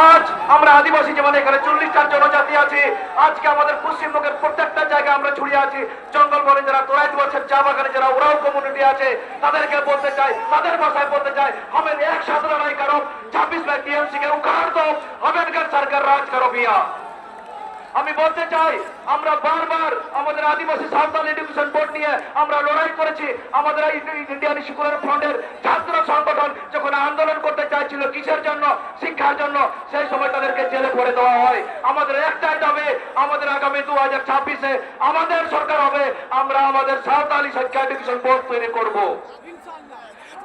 আজ আমরা আদিবাসী যেমন এখানে 40টা জনজাতি আছে, আজকে আমাদের পশ্চিমবঙ্গের প্রত্যেকটা জায়গায় আমরা ছড়িয়ে আছি। জঙ্গল বনে যারা তোরাইত বছর চা বাগানে যারা ওরাও কমিউনিটি আছে, তাদেরকে বলতে চাই, তাদের ভাষায় বলতে চাই, हमें एक साथ लड़ाई करो, 26 में टीएमसी के उखाड़ दो, अम्बेडकर सरकार राज करो भैया। আমি বলতে চাই, আমরা বারবার আমাদের আদিবাসী সাঁওতাল এডুকেশন বোর্ড নিয়ে আমরা লড়াই করেছি। আমাদের ইন্ডিয়ান সেকুলার ফ্রন্টের ছাত্র সংগঠন যখন আন্দোলন করতে চাইছিল কিসের জন্য, শিক্ষার জন্য, সেই সময় তাদেরকে জেলে ভরে দেওয়া হয়। আমাদের একটাই দাবি, আমাদের আগামী 2026-এ আমাদের সরকার হবে, আমরা আমাদের সাঁওতালি শিক্ষা এডুকেশন বোর্ড তৈরি করব।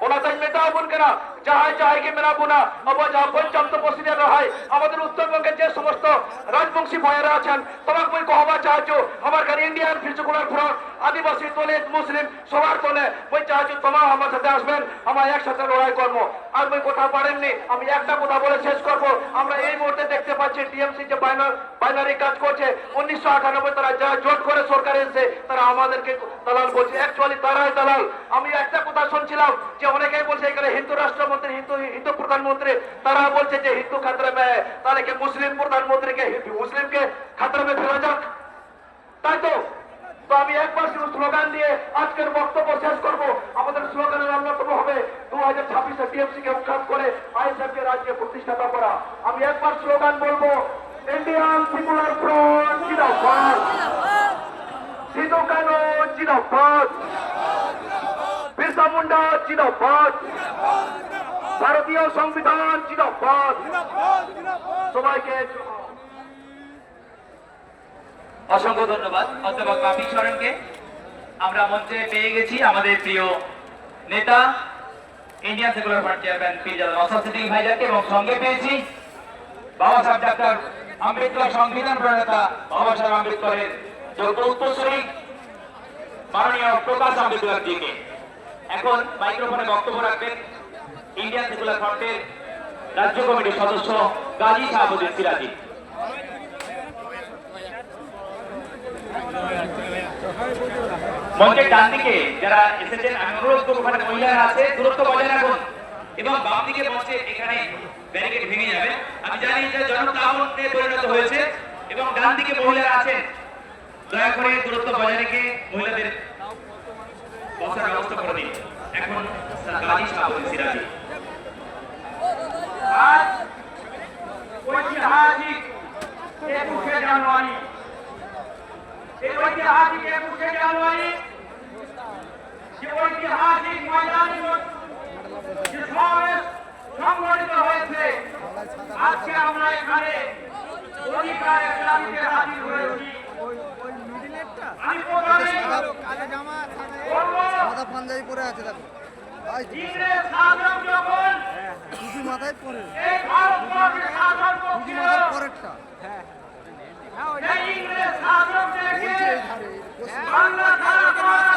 ওনাদের নেতা বোনকেরা যাহাই যাহাইকে মেরা বোনা অবজা পঞ্চম তপসিয়া রহাই আমাদের উত্তরবঙ্গের যে সমস্ত রাজবংশী ভাইয়েরা আছেন, তোমাকে বই কহবা চাহছো আমার কাছে ইন্ডিয়ান সেকুলার ফ্রন্ট আদিবাসী দলিত মুসলিম সবার তোলে বই চাহছো তোমার আমার সাথে আসবেন, আমরা একসাথে লড়াই করবো। আর বই কথা পারেননি, আমি একটা কথা বলে শেষ করবো। আমরা এই মুহূর্তে দেখতে পাচ্ছি টিএমসি যে বাইনারি কাজ করছে, 1998 তারা যা জোট করে সরকার এসেছে, তারা আমাদেরকে দালাল বলছে, অ্যাকচুয়ালি তারাই দালাল। আমি একটা কথা শুনছিলাম যে অনেকেই বলছে এখানে হিন্দু রাষ্ট্রমন্ত্রী, হিন্দু প্রধানমন্ত্রী, তারা বলছে যে হিন্দু খাতরে মে, তাহলে কি মুসলিম প্রধানমন্ত্রীকে মুসলিমকে খাতরে মে ফেলা যাক, তাই তো? তো আমি একবার শুধু স্লোগান দিয়ে আজকের বক্তব্য শেষ করবো। আমাদের স্লোগানের অন্যতম হবে 2026-এ টিএমসি কে উৎখাত করে আইএসএফ কে রাজ্যে প্রতিষ্ঠাতা করা। আমি একবার স্লোগান বলবো, ইন্ডিয়ান সেকুলার ফ্রন্ট জিন্দাবাদ, সিধু কানু জিন্দাবাদ, বিরসা মুন্ডা জিন্দাবাদ, ভারতীয় সংবিধান জিন্দাবাদ। সবাইকে অসংখ্য ধন্যবাদ অধ্যাপক মাফিক সরেনকে। আমরা মঞ্চে পেয়ে গেছি আমাদের প্রিয় নেতা Indian secular front chairman Pirzada Naushad Siddiqui ভাইজানকে, এবং সঙ্গে পেয়েছি বাবা সাহেব ডাক্তার আম্বেদকর সংবিধান প্রণেতা বাবা সাহেব আম্বেদকরের যোগ্য উত্তরসূরি মাননীয় প্রকাশ আম্বেদকর জিকে। এখন মাইক্রোফোনে বক্তব্য রাখবেন ইন্ডিয়ান সেকুলার ফ্রন্টের রাজ্য কমিটির সদস্য গাজী শাহাবুদ্দিন সিরাজি। মঞ্চের ডান দিকে যারা এসেছেন আমি অনুরোধ করব, ওখানে মহিলারা আছে, দূরত্ব বজায় রাখুন, এবং বাম দিকে মঞ্চে এখানে ব্যারিকেড ভেঙে যাবে। আমি জানি যে জনতাবনে পরিণত হয়েছে, এবং ডান দিকে মহিলারা আছেন, দয়া করে দূরত্ব বজায় রেখে মহিলাদের বসার ব্যবস্থা করে দিন। এখন গাজী শাহাবুদ্দিন সিরাজি। আজ ঐতিহাসিক 21শে জানুয়ারি, এই ঐতিহাসিক 21শে জানুয়ারি যে ঐতিহাসিক ময়দানে যে সমাবেশ সংগঠিত হয়েছে, আজকে আমরা এখানে অধিকারের দাবিতে হাজির হয়েছি। আমি প্রথমে সাদা পাঞ্জাবি পরে আছে, দেখো ইংরেজ শাসক যখন টুপি মাথায় পরে, এই ভারতবর্ষে শাসন টুপি করছিল, মাথায় পরেরটা এই ইংরেজ শাসকদেরকে বলছে এই ধারে বাংলা ছাড়া করা